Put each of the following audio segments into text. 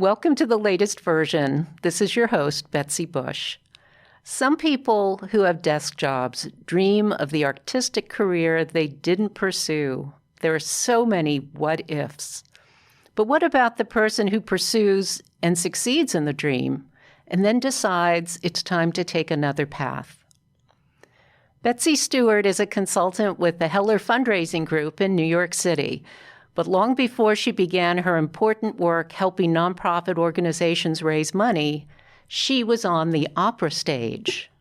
Welcome to the latest version. This is your host, Betsy Bush. Some people who have desk jobs dream of the artistic career they didn't pursue. There are so many what ifs. But what about the person who pursues and succeeds in the dream and then decides it's time to take another path? Betsy Steward is a consultant with the Heller Fundraising Group in New York City. But long before she began her important work helping nonprofit organizations raise money, she was on the opera stage.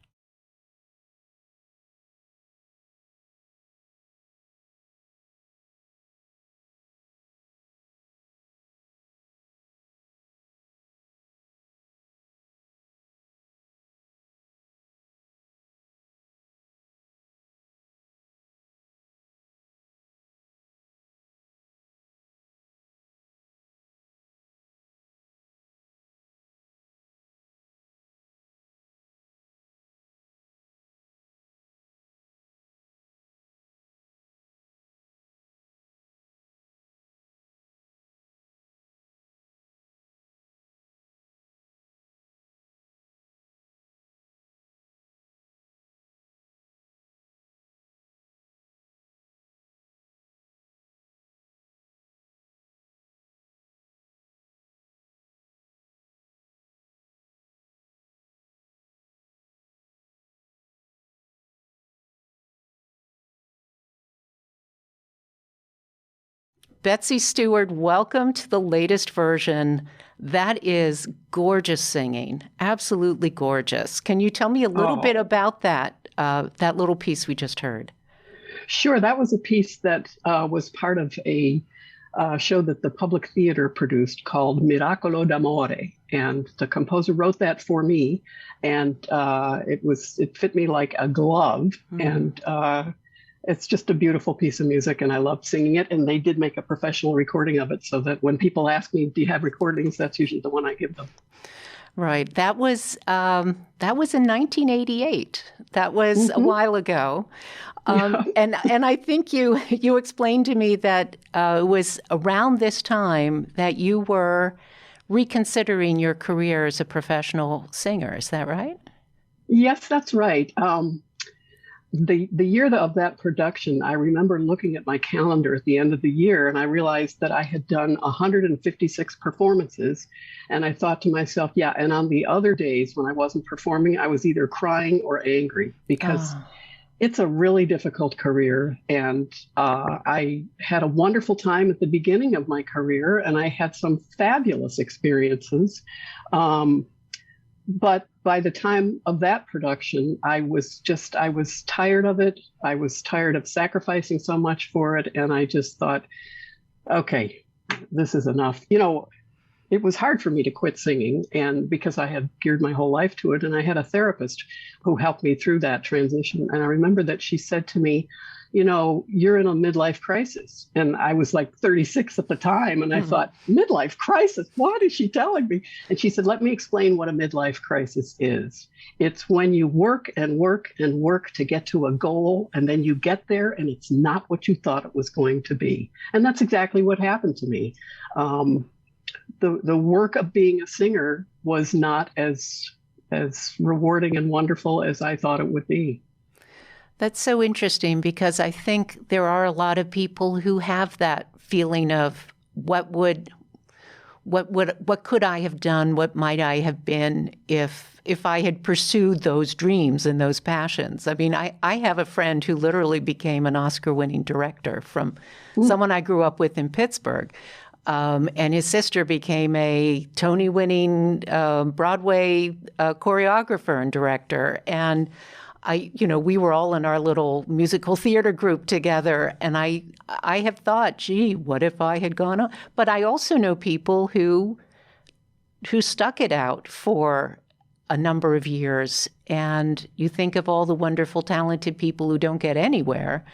Betsy Steward, welcome to the latest version. That is gorgeous singing, absolutely gorgeous. Can you tell me a little bit about that little piece we just heard? Sure. That was a piece that was part of a show that the Public Theater produced called Miracolo da Mare. And the composer wrote that for me. And it fit me like a glove. Mm. And it's just a beautiful piece of music, and I love singing it. And they did make a professional recording of it so that when people ask me, do you have recordings, that's usually the one I give them. Right. That was in 1988. That was a while ago. Yeah. And I think you explained to me that it was around this time that you were reconsidering your career as a professional singer. Is that right? Yes, that's right. The year of that production, I remember looking at my calendar at the end of the year, and I realized that I had done 156 performances. And I thought to myself, yeah, and on the other days when I wasn't performing, I was either crying or angry because it's a really difficult career. And I had a wonderful time at the beginning of my career, and I had some fabulous experiences. But by the time of that production, I was tired of it. I was tired of sacrificing so much for it. And I just thought, okay, this is enough. You know, it was hard for me to quit singing, and because I had geared my whole life to it. And I had a therapist who helped me through that transition. And I remember that she said to me, you know, you're in a midlife crisis. And I was like 36 at the time. And I thought, midlife crisis? What is she telling me? And she said, let me explain what a midlife crisis is. It's when you work and work and work to get to a goal, and then you get there and it's not what you thought it was going to be. And that's exactly what happened to me. The work of being a singer was not as rewarding and wonderful as I thought it would be. That's so interesting, because I think there are a lot of people who have that feeling of what could I have done? What might I have been if I had pursued those dreams and those passions? I mean, I have a friend who literally became an Oscar-winning director from someone I grew up with in Pittsburgh. And his sister became a Tony-winning Broadway choreographer and director. And we were all in our little musical theater group together. And I have thought, gee, what if I had gone on? But I also know people who stuck it out for a number of years. And you think of all the wonderful, talented people who don't get anywhere.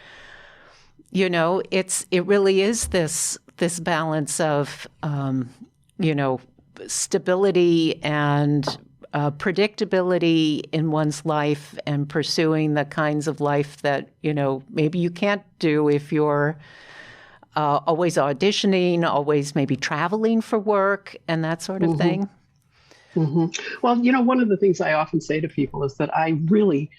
You know, it really is this balance of, stability and predictability in one's life, and pursuing the kinds of life that, maybe you can't do if you're always auditioning, always maybe traveling for work and that sort of thing? Well, one of the things I often say to people is that I really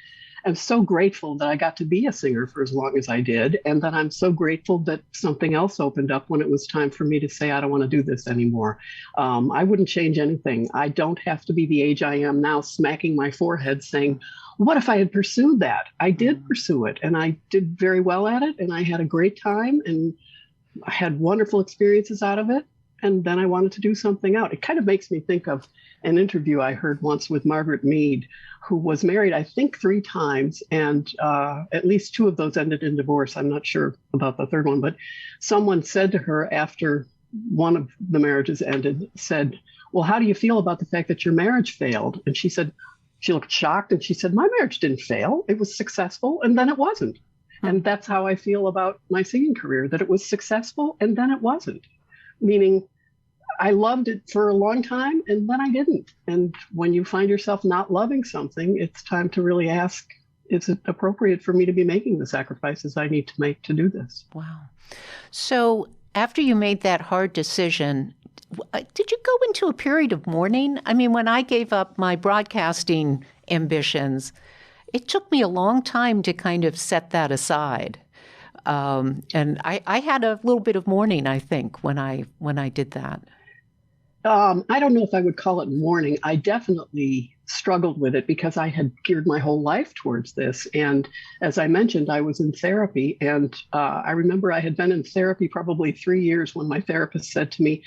am so grateful that I got to be a singer for as long as I did. And that I'm so grateful that something else opened up when it was time for me to say, I don't want to do this anymore. I wouldn't change anything. I don't have to be the age I am now, smacking my forehead saying, what if I had pursued that? I did pursue it, and I did very well at it, and I had a great time, and I had wonderful experiences out of it. And then I wanted to do something out. It kind of makes me think of an interview I heard once with Margaret Mead, who was married, I think, 3 times, and at least 2 of those ended in divorce. I'm not sure about the third one, but someone said to her after one of the marriages ended, said, well, how do you feel about the fact that your marriage failed? And she said, she looked shocked, and she said, my marriage didn't fail. It was successful, and then it wasn't. And that's how I feel about my singing career, that it was successful, and then it wasn't. Meaning, I loved it for a long time, and then I didn't. And when you find yourself not loving something, it's time to really ask, is it appropriate for me to be making the sacrifices I need to make to do this? Wow. So after you made that hard decision, did you go into a period of mourning? I mean, when I gave up my broadcasting ambitions, it took me a long time to kind of set that aside. And I had a little bit of mourning, I think, when I did that. I don't know if I would call it mourning. I definitely struggled with it because I had geared my whole life towards this. And as I mentioned, I was in therapy. And I remember I had been in therapy probably 3 years when my therapist said to me,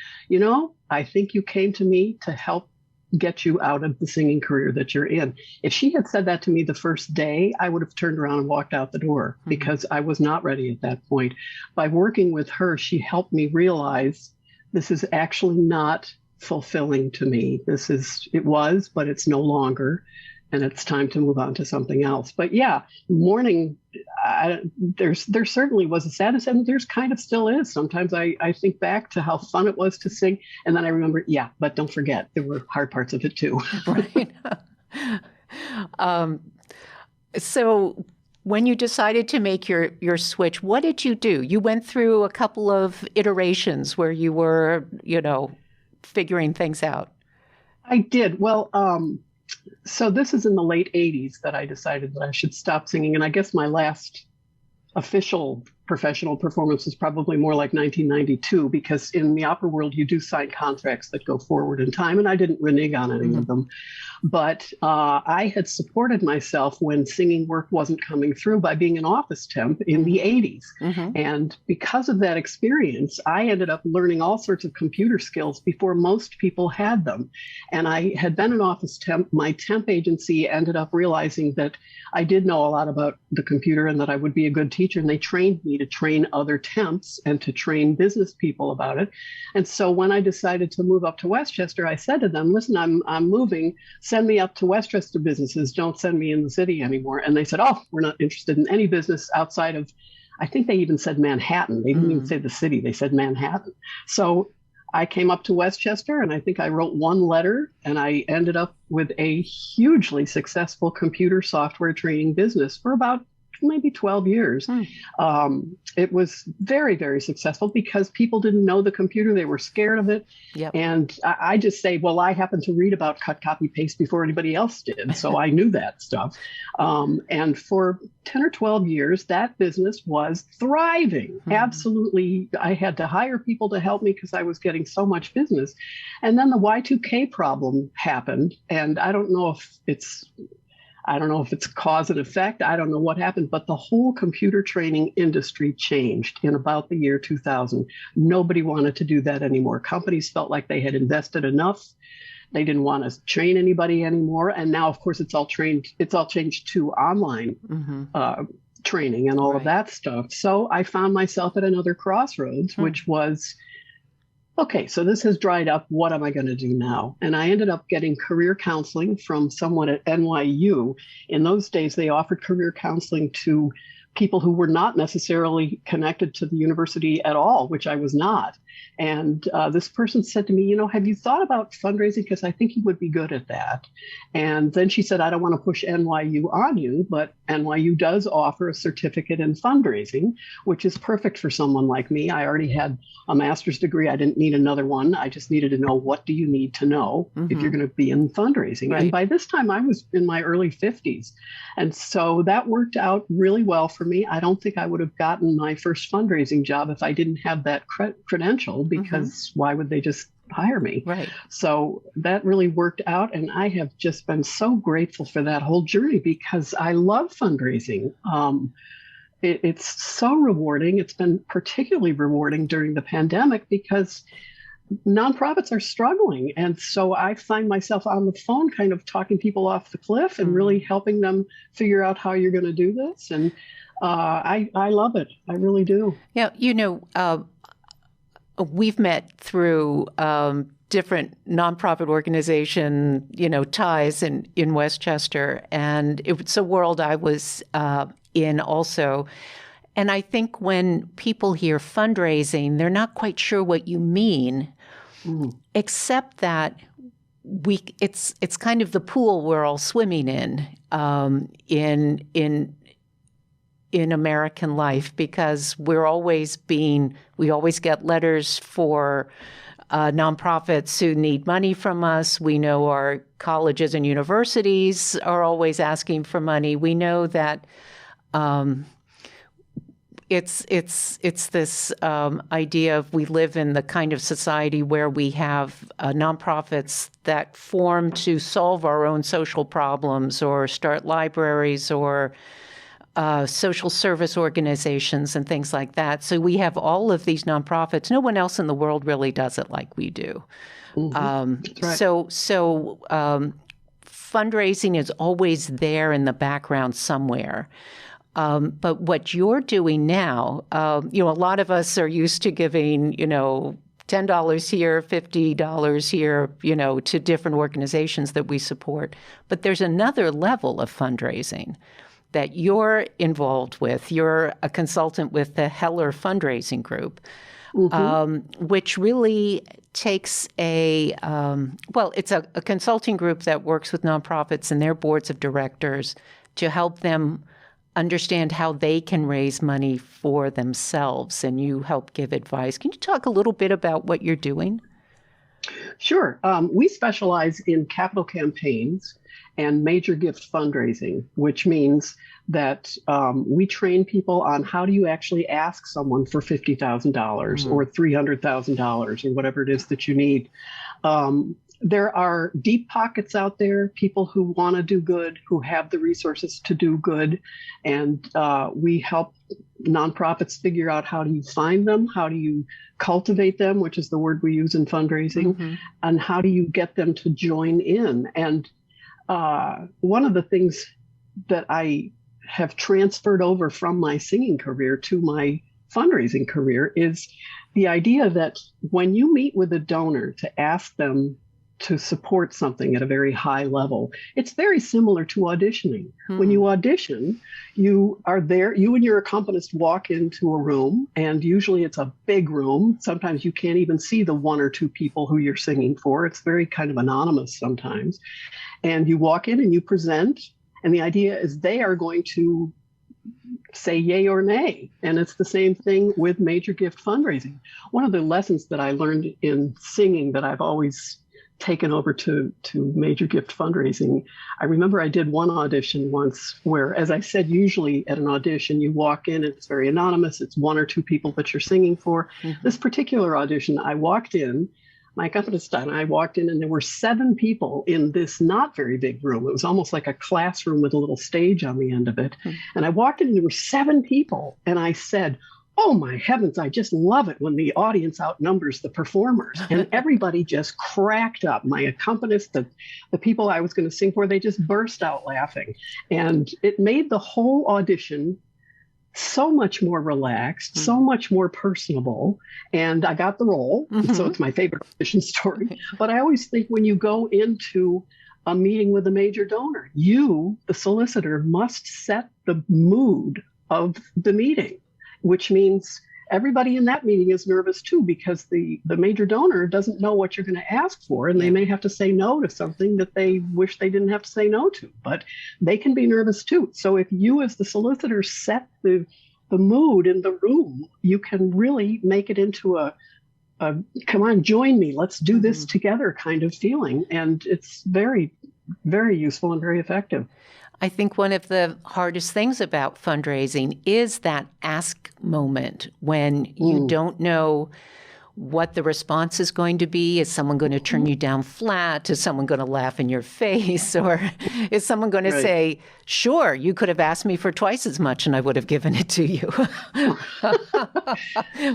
I think you came to me to help get you out of the singing career that you're in. If she had said that to me the first day, I would have turned around and walked out the door because I was not ready at that point. By working with her, she helped me realize this is actually not fulfilling to me. It was, but it's no longer, and it's time to move on to something else. But yeah, mourning, there certainly was a sadness, and there's kind of still is. Sometimes I think back to how fun it was to sing, and then I remember, but don't forget, there were hard parts of it too. Right. So when you decided to make your switch, what did you do? You went through a couple of iterations where you were, figuring things out. I did. Well, so this is in the late 80s that I decided that I should stop singing. And I guess my last official professional performance was probably more like 1992, because in the opera world, you do sign contracts that go forward in time, and I didn't renege on any of them. But I had supported myself when singing work wasn't coming through by being an office temp in the 80s. And because of that experience, I ended up learning all sorts of computer skills before most people had them. And I had been an office temp. My temp agency ended up realizing that I did know a lot about the computer and that I would be a good teacher. And they trained me to train other temps and to train business people about it. And so when I decided to move up to Westchester, I said to them, listen, I'm moving. Send me up to Westchester businesses. Don't send me in the city anymore. And they said, oh, we're not interested in any business outside of, I think they even said Manhattan. They didn't even say the city. They said Manhattan. So I came up to Westchester, and I think I wrote one letter, and I ended up with a hugely successful computer software training business for about maybe 12 years. It was very, very successful because people didn't know the computer. They were scared of it. And I just say, well, I happened to read about cut, copy, paste before anybody else did. So I knew that stuff. And for 10 or 12 years, that business was thriving. Absolutely. I had to hire people to help me because I was getting so much business. And then the Y2K problem happened. And I don't know if it's cause and effect. I don't know what happened, but the whole computer training industry changed in about the year 2000. Nobody wanted to do that anymore. Companies felt like they had invested enough. They didn't want to train anybody anymore. And now, of course, it's all changed to online training and all of that stuff. So I found myself at another crossroads, which was, okay, so this has dried up. What am I going to do now? And I ended up getting career counseling from someone at NYU. In those days, they offered career counseling to people who were not necessarily connected to the university at all, which I was not. And this person said to me, have you thought about fundraising? Because I think you would be good at that. And then she said, I don't want to push NYU on you, but NYU does offer a certificate in fundraising, which is perfect for someone like me. I already had a master's degree. I didn't need another one. I just needed to know, what do you need to know if you're going to be in fundraising? Right. And by this time, I was in my early 50s. And so that worked out really well for me. I don't think I would have gotten my first fundraising job if I didn't have that credential, because why would they just hire me? Right. So that really worked out. And I have just been so grateful for that whole journey, because I love fundraising. It's so rewarding. It's been particularly rewarding during the pandemic because nonprofits are struggling. And so I find myself on the phone kind of talking people off the cliff and really helping them figure out how you're going to do this. And I love it. I really do. Yeah, we've met through different nonprofit organization, ties in Westchester. And it's a world I was in also. And I think when people hear fundraising, they're not quite sure what you mean, except that it's kind of the pool we're all swimming in American life, because we always get letters for nonprofits who need money from us. We know our colleges and universities are always asking for money. We know that it's this idea of, we live in the kind of society where we have nonprofits that form to solve our own social problems, or start libraries, or social service organizations and things like that. So we have all of these nonprofits. No one else in the world really does it like we do. That's right. So fundraising is always there in the background somewhere. But what you're doing now, a lot of us are used to giving, $10 here, $50 here, to different organizations that we support. But there's another level of fundraising that you're involved with. You're a consultant with the Heller Fundraising Group, which really takes it's a consulting group that works with nonprofits and their boards of directors to help them understand how they can raise money for themselves, and you help give advice. Can you talk a little bit about what you're doing? Sure. We specialize in capital campaigns and major gift fundraising, which means that we train people on how do you actually ask someone for $50,000 or $300,000 or whatever it is that you need. There are deep pockets out there, people who want to do good, who have the resources to do good. And we help nonprofits figure out, how do you find them? How do you cultivate them, which is the word we use in fundraising? And how do you get them to join in? And one of the things that I have transferred over from my singing career to my fundraising career is the idea that when you meet with a donor to ask them to support something at a very high level, it's very similar to auditioning. When you audition, you are there, you and your accompanist walk into a room, and usually it's a big room. Sometimes you can't even see the one or two people who you're singing for. It's very kind of anonymous sometimes. And you walk in and you present, and the idea is they are going to say yay or nay. And it's the same thing with major gift fundraising. One of the lessons that I learned in singing that I've always taken over to major gift fundraising, I remember I did one audition once where, as I said, usually at an audition, you walk in, it's very anonymous. It's one or two people that you're singing for. This particular audition, I walked in, my accompanist and I walked in, and there were 7 people in this not very big room. It was almost like a classroom with a little stage on the end of it. And I walked in and there were 7 people. And I said, oh my heavens, I just love it when the audience outnumbers the performers. And everybody just cracked up. My accompanist, the people I was going to sing for, they just burst out laughing. And it made the whole audition so much more relaxed, so much more personable. And I got the role. So it's my favorite audition story. But I always think when you go into a meeting with a major donor, you, the solicitor, must set the mood of the meeting, which means everybody in that meeting is nervous too, because the major donor doesn't know what you're going to ask for, and they may have to say no to something that they wish they didn't have to say no to, but they can be nervous too. So if you as the solicitor set the mood in the room, you can really make it into a come on, join me, let's do this together kind of feeling. And it's very, very useful and very effective. I think one of the hardest things about fundraising is that ask moment when you don't know what the response is going to be. Is someone going to turn you down flat? Is someone going to laugh in your face? Or is someone going to say, sure, you could have asked me for twice as much and I would have given it to you?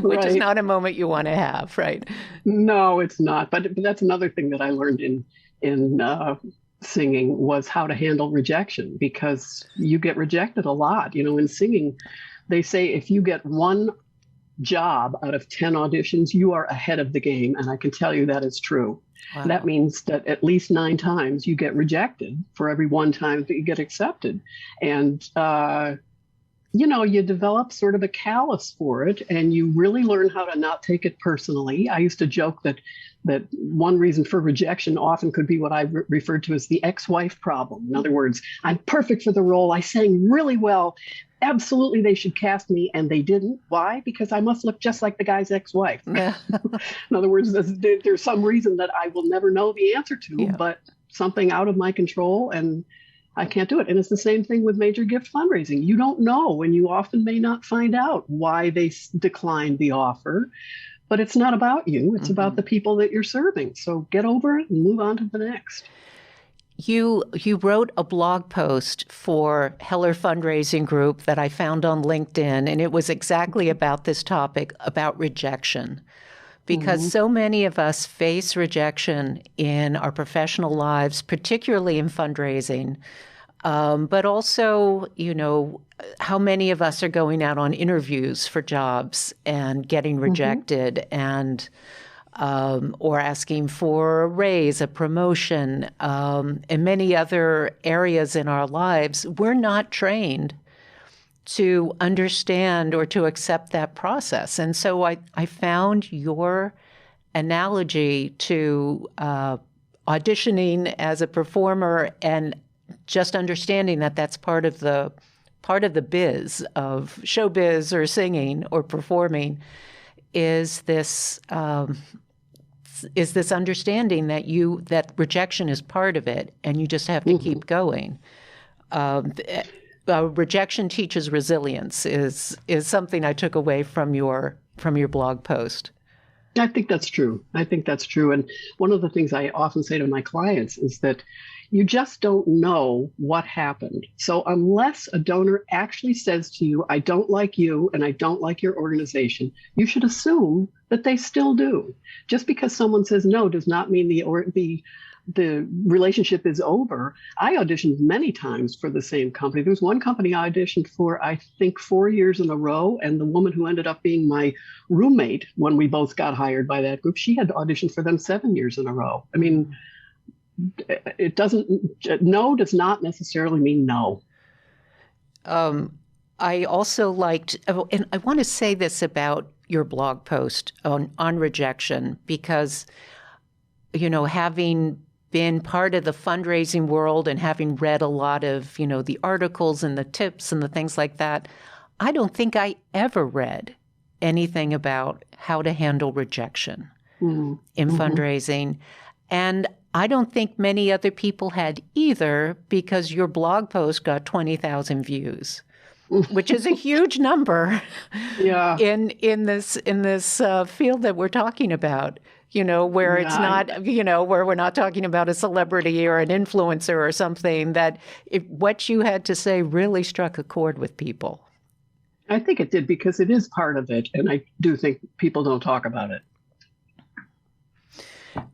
Which is not a moment you want to have, right? No, it's not. But that's another thing that I learned in singing, was how to handle rejection, because you get rejected a lot. In singing, they say if you get one job out of 10 auditions, you are ahead of the game. And I can tell you that is true. Wow. That means that at least 9 times you get rejected for every 1 time that you get accepted. And, you develop sort of a callus for it, and you really learn how to not take it personally. I used to joke that one reason for rejection often could be what I referred to as the ex-wife problem. In other words, I'm perfect for the role. I sang really well. Absolutely, they should cast me, and they didn't. Why? Because I must look just like the guy's ex-wife. Yeah. In other words, there's some reason that I will never know the answer to, but something out of my control, and I can't do it. And it's the same thing with major gift fundraising. You don't know, and you often may not find out why they declined the offer. But it's not about you. It's about the people that you're serving. So get over it and move on to the next. You wrote a blog post for Heller Fundraising Group that I found on LinkedIn, and it was exactly about this topic, about rejection. Because so many of us face rejection in our professional lives, particularly in fundraising. But also, how many of us are going out on interviews for jobs and getting rejected and or asking for a raise, a promotion, and many other areas in our lives. We're not trained to understand or to accept that process. And so I found your analogy to auditioning as a performer and just understanding that that's part of the biz of showbiz or singing or performing is this understanding that rejection is part of it, and you just have to keep going. Rejection teaches resilience is something I took away from your blog post. I think that's true. And one of the things I often say to my clients is that you just don't know what happened. So unless a donor actually says to you, I don't like you and I don't like your organization, you should assume that they still do. Just because someone says no does not mean the relationship is over. I auditioned many times for the same company. There was one company I auditioned for, I think, 4 years in a row. And the woman who ended up being my roommate when we both got hired by that group, she had auditioned for them 7 years in a row. I mean, no does not necessarily mean no. I also liked, and I want to say this about your blog post on rejection, because, having been part of the fundraising world and having read a lot of, the articles and the tips and the things like that, I don't think I ever read anything about how to handle rejection in fundraising. And I don't think many other people had either, because your blog post got 20,000 views, which is a huge number in this field that we're talking about. Where it's not, where we're not talking about a celebrity or an influencer or something, that what you had to say really struck a chord with people. I think it did, because it is part of it. And I do think people don't talk about it.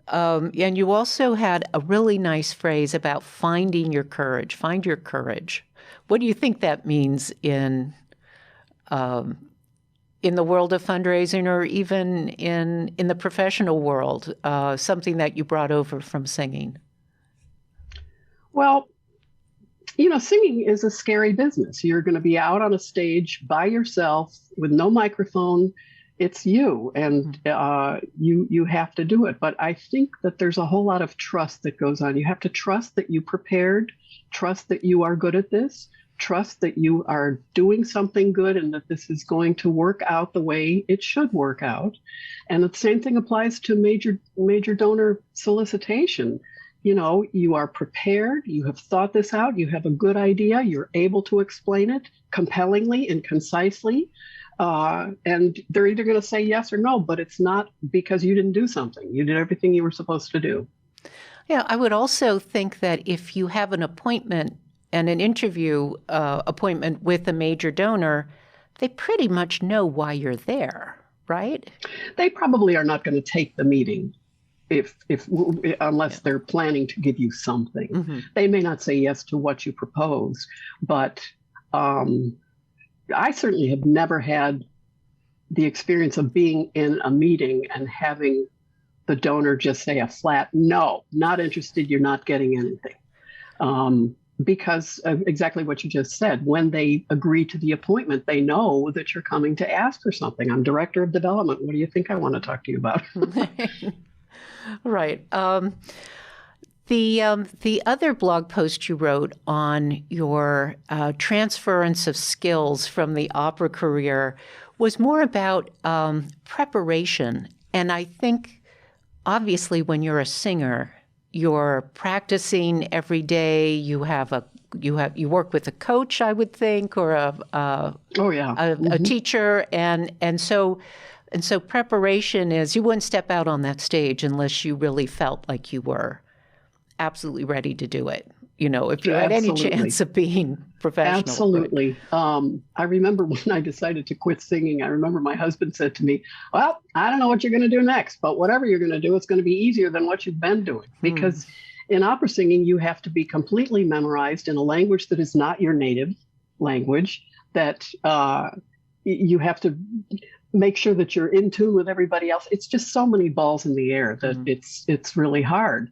And you also had a really nice phrase about finding your courage. Find your courage. What do you think that means in the world of fundraising, or even in the professional world, something that you brought over from singing? Well, Singing is a scary business. You're going to be out on a stage by yourself with no microphone. It's you, and you have to do it. But I think that there's a whole lot of trust that goes on. You have to trust that you prepared, trust that you are good at this, trust that you are doing something good and that this is going to work out the way it should work out. And the same thing applies to major donor solicitation. You are prepared, you have thought this out, you have a good idea, you're able to explain it compellingly and concisely. And they're either going to say yes or no, but it's not because you didn't do something. You did everything you were supposed to do. Yeah, I would also think that if you have an appointment and an interview appointment with a major donor, they pretty much know why you're there, right? They probably are not going to take the meeting unless they're planning to give you something. Mm-hmm. They may not say yes to what you propose, but I certainly have never had the experience of being in a meeting and having the donor just say a flat, no, not interested, you're not getting anything. Because of exactly what you just said, when they agree to the appointment, they know that you're coming to ask for something. I'm director of development. What do you think I want to talk to you about? Right. The other blog post you wrote on your transference of skills from the opera career was more about preparation. And I think, obviously, when you're a singer, you're practicing every day. You work with a coach, I would think, or a teacher, and so preparation is, you wouldn't step out on that stage unless you really felt like you were absolutely ready to do it. If you had any chance of being professional. Absolutely. Right? I remember when I decided to quit singing, I remember my husband said to me, well, I don't know what you're going to do next, but whatever you're going to do, it's going to be easier than what you've been doing. Because in opera singing, you have to be completely memorized in a language that is not your native language, that you have to make sure that you're in tune with everybody else. It's just so many balls in the air that it's really hard.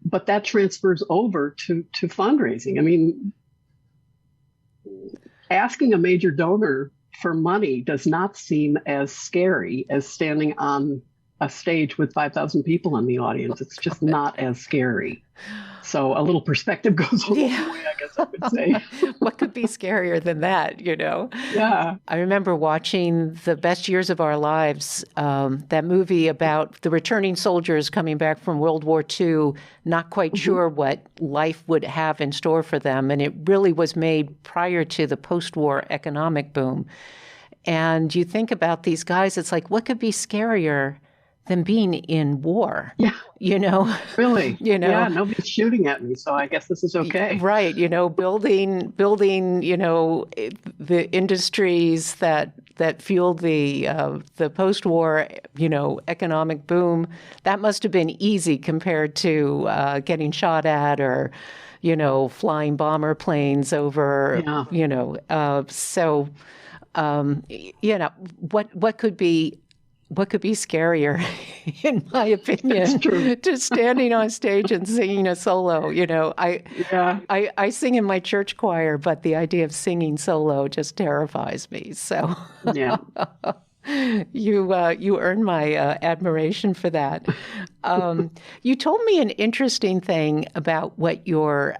But that transfers over to fundraising. I mean, asking a major donor for money does not seem as scary as standing on a stage with 5,000 people in the audience. It's just not as scary. So a little perspective goes a long way, I guess I would say. What could be scarier than that, Yeah. I remember watching The Best Years of Our Lives, that movie about the returning soldiers coming back from World War II, not quite sure what life would have in store for them. And it really was made prior to the post-war economic boom. And you think about these guys, it's like, what could be scarier than being in war? Yeah. Really? Yeah, nobody's shooting at me, so I guess this is okay. Right. Building, the industries that fueled the post-war, economic boom. That must have been easy compared to getting shot at or, flying bomber planes over, what could be scarier, in my opinion, to standing on stage and singing a solo? I sing in my church choir, but the idea of singing solo just terrifies me. So yeah. You earn my admiration for that. You told me an interesting thing about what your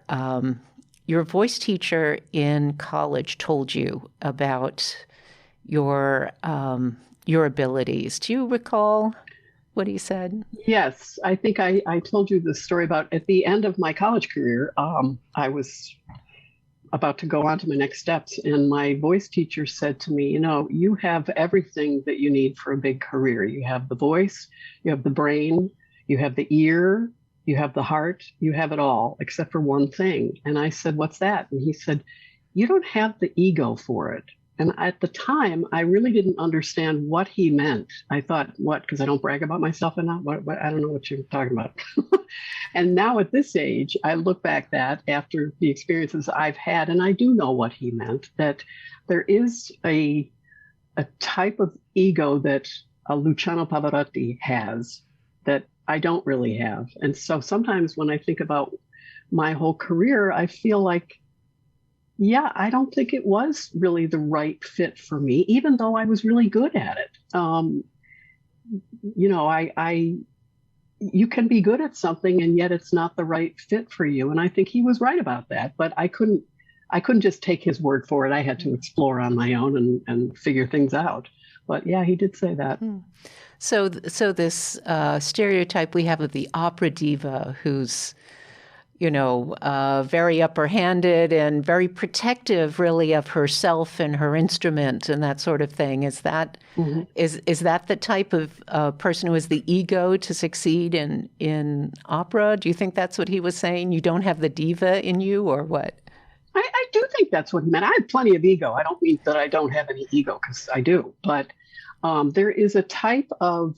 voice teacher in college told you about your abilities. Do you recall what he said? Yes, I think I told you the story about at the end of my college career, I was about to go on to my next steps, and my voice teacher said to me, you have everything that you need for a big career. You have the voice, you have the brain, you have the ear, you have the heart, you have it all, except for one thing. And I said, what's that? And he said, you don't have the ego for it. And at the time, I really didn't understand what he meant. I thought, what? Because I don't brag about myself enough? What? I don't know what you're talking about. And now at this age, I look back after the experiences I've had, and I do know what he meant, that there is a type of ego that Luciano Pavarotti has that I don't really have. And so sometimes when I think about my whole career, I feel like, yeah, I don't think it was really the right fit for me, even though I was really good at it. You know, you can be good at something and yet it's not the right fit for you. And I think he was right about that, but I couldn't just take his word for it. I had to explore on my own and figure things out. But yeah, he did say that. So this stereotype we have of the opera diva who's, you know, very upper-handed and very protective, really, of herself and her instrument and that sort of thing. Is that is that the type of person who has the ego to succeed in opera? Do you think that's what he was saying? You don't have the diva in you, or what? I do think that's what he meant. I have plenty of ego. I don't mean that I don't have any ego, because I do. But there is a type of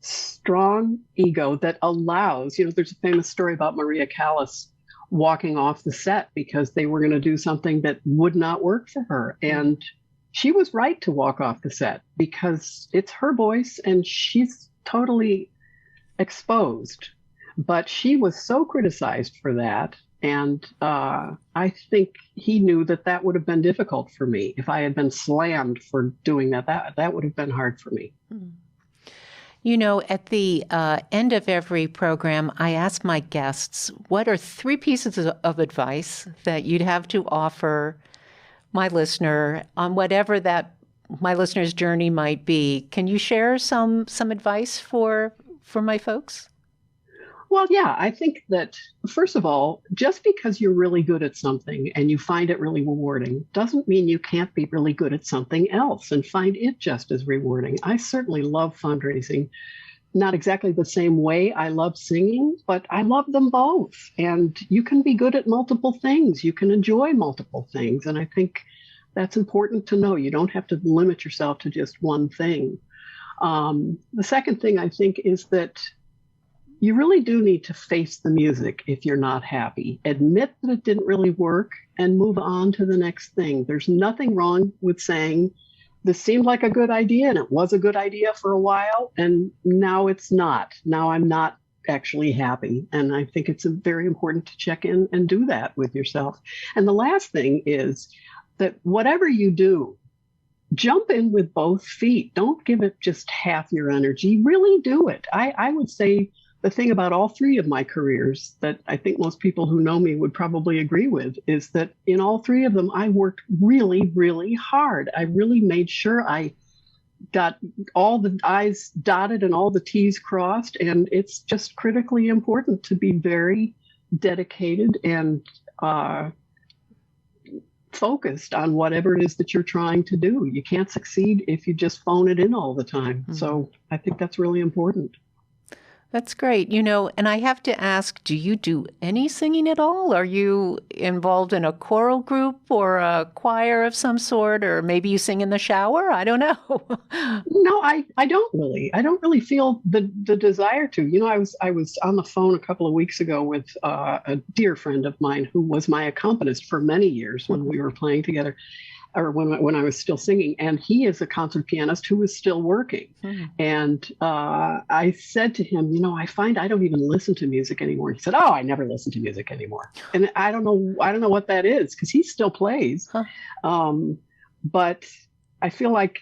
strong ego that allows, you know, there's a famous story about Maria Callas walking off the set because they were going to do something that would not work for her. And she was right to walk off the set because it's her voice and she's totally exposed. But she was so criticized for that. And I think he knew that would have been difficult for me. If I had been slammed for doing that would have been hard for me. You know, at the end of every program, I ask my guests, what are 3 pieces of advice that you'd have to offer my listener on whatever that my listener's journey might be? Can you share some advice for my folks? Well, yeah, I think that, first of all, just because you're really good at something and you find it really rewarding doesn't mean you can't be really good at something else and find it just as rewarding. I certainly love fundraising. Not exactly the same way I love singing, but I love them both. And you can be good at multiple things. You can enjoy multiple things. And I think that's important to know. You don't have to limit yourself to just one thing. The second thing I think is that you really do need to face the music if you're not happy. Admit that it didn't really work and move on to the next thing. There's nothing wrong with saying, this seemed like a good idea and it was a good idea for a while, and now it's not. Now I'm not actually happy. And I think it's very important to check in and do that with yourself. And the last thing is that whatever you do, jump in with both feet. Don't give it just half your energy. Really do it. I would say the thing about all 3 of my careers that I think most people who know me would probably agree with is that in all 3 of them, I worked really, really hard. I really made sure I got all the I's dotted and all the T's crossed. And it's just critically important to be very dedicated and focused on whatever it is that you're trying to do. You can't succeed if you just phone it in all the time. So I think that's really important. That's great. You know, and I have to ask, do you do any singing at all? Are you involved in a choral group or a choir of some sort? Or maybe you sing in the shower? I don't know. No, I don't really. I don't really feel the desire to. You know, I was on the phone a couple of weeks ago with a dear friend of mine who was my accompanist for many years when we were playing together, or when I was still singing. And he is a concert pianist who is still working. And I said to him, you know, I find I don't even listen to music anymore. He said, oh, I never listen to music anymore. And I don't know what that is, because he still plays. But I feel like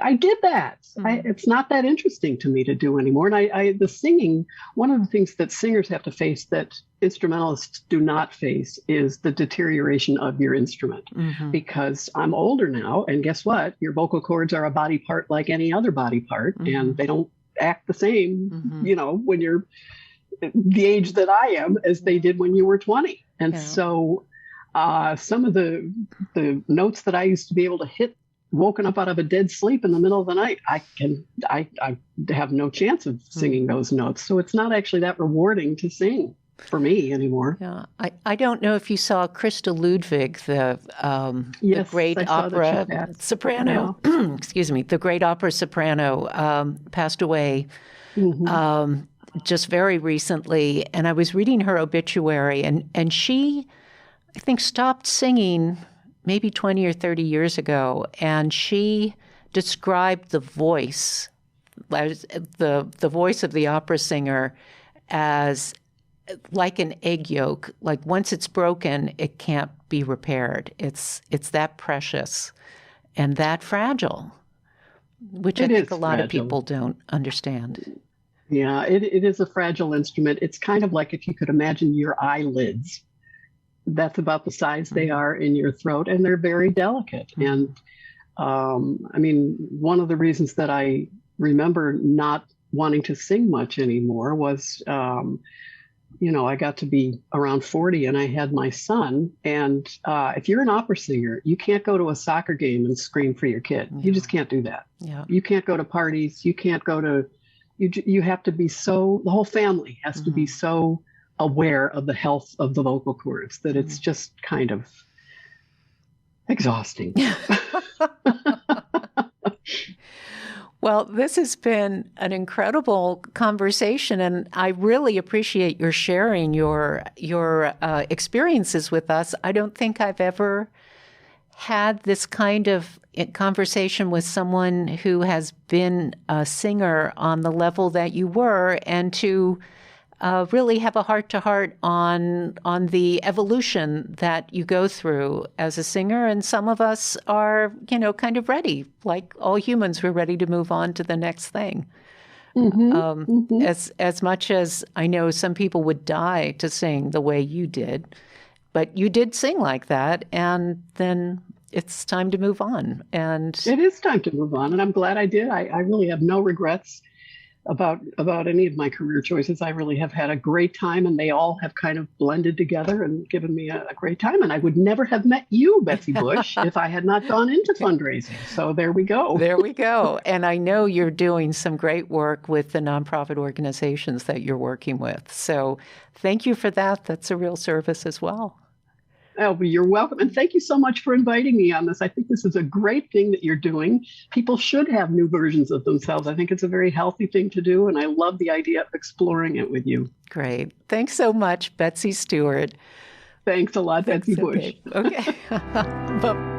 I did that. It's not that interesting to me to do anymore. And the singing, one of the things that singers have to face that instrumentalists do not face is the deterioration of your instrument. Because I'm older now, and guess what? Your vocal cords are a body part like any other body part, and they don't act the same, you know, when you're the age that I am as they did when you were 20. And so some of the notes that I used to be able to hit woken up out of a dead sleep in the middle of the night, I have no chance of singing those notes. So it's not actually that rewarding to sing for me anymore. Yeah, I don't know if you saw Krista Ludwig, the great opera soprano. Excuse me, the great opera soprano passed away just very recently, and I was reading her obituary, and she, I think, stopped singing maybe 20 or 30 years ago, and she described the voice, the voice of the opera singer, as like an egg yolk. Like once it's broken, it can't be repaired. It's that precious and that fragile, which I think a lot of people don't understand. Yeah, it is a fragile instrument. It's kind of like if you could imagine your eyelids. That's about the size they are in your throat, and they're very delicate. And I mean, one of the reasons that I remember not wanting to sing much anymore was, I got to be around 40 and I had my son. And if you're an opera singer, you can't go to a soccer game and scream for your kid. You just can't do that. Yeah. You can't go to parties. You can't go to, you have to be so, the whole family has to be so aware of the health of the vocal cords that it's just kind of exhausting. Well, this has been an incredible conversation, and I really appreciate your sharing your experiences with us. I don't think I've ever had this kind of conversation with someone who has been a singer on the level that you were, and to really have a heart-to-heart on the evolution that you go through as a singer. And some of us are, kind of ready, like all humans, we're ready to move on to the next thing. As much as I know some people would die to sing the way you did, but you did sing like that, and then it's time to move on. And it is time to move on, and I'm glad I did. I really have no regrets about any of my career choices. I really have had a great time, and they all have kind of blended together and given me a great time. And I would never have met you, Betsy Bush, if I had not gone into fundraising. So there we go. There we go. And I know you're doing some great work with the nonprofit organizations that you're working with. So thank you for that. That's a real service as well. Oh, well, you're welcome. And thank you so much for inviting me on this. I think this is a great thing that you're doing. People should have new versions of themselves. I think it's a very healthy thing to do. And I love the idea of exploring it with you. Great. Thanks so much, Betsy Steward. Thanks a lot, Betsy Bush. Okay. Bye.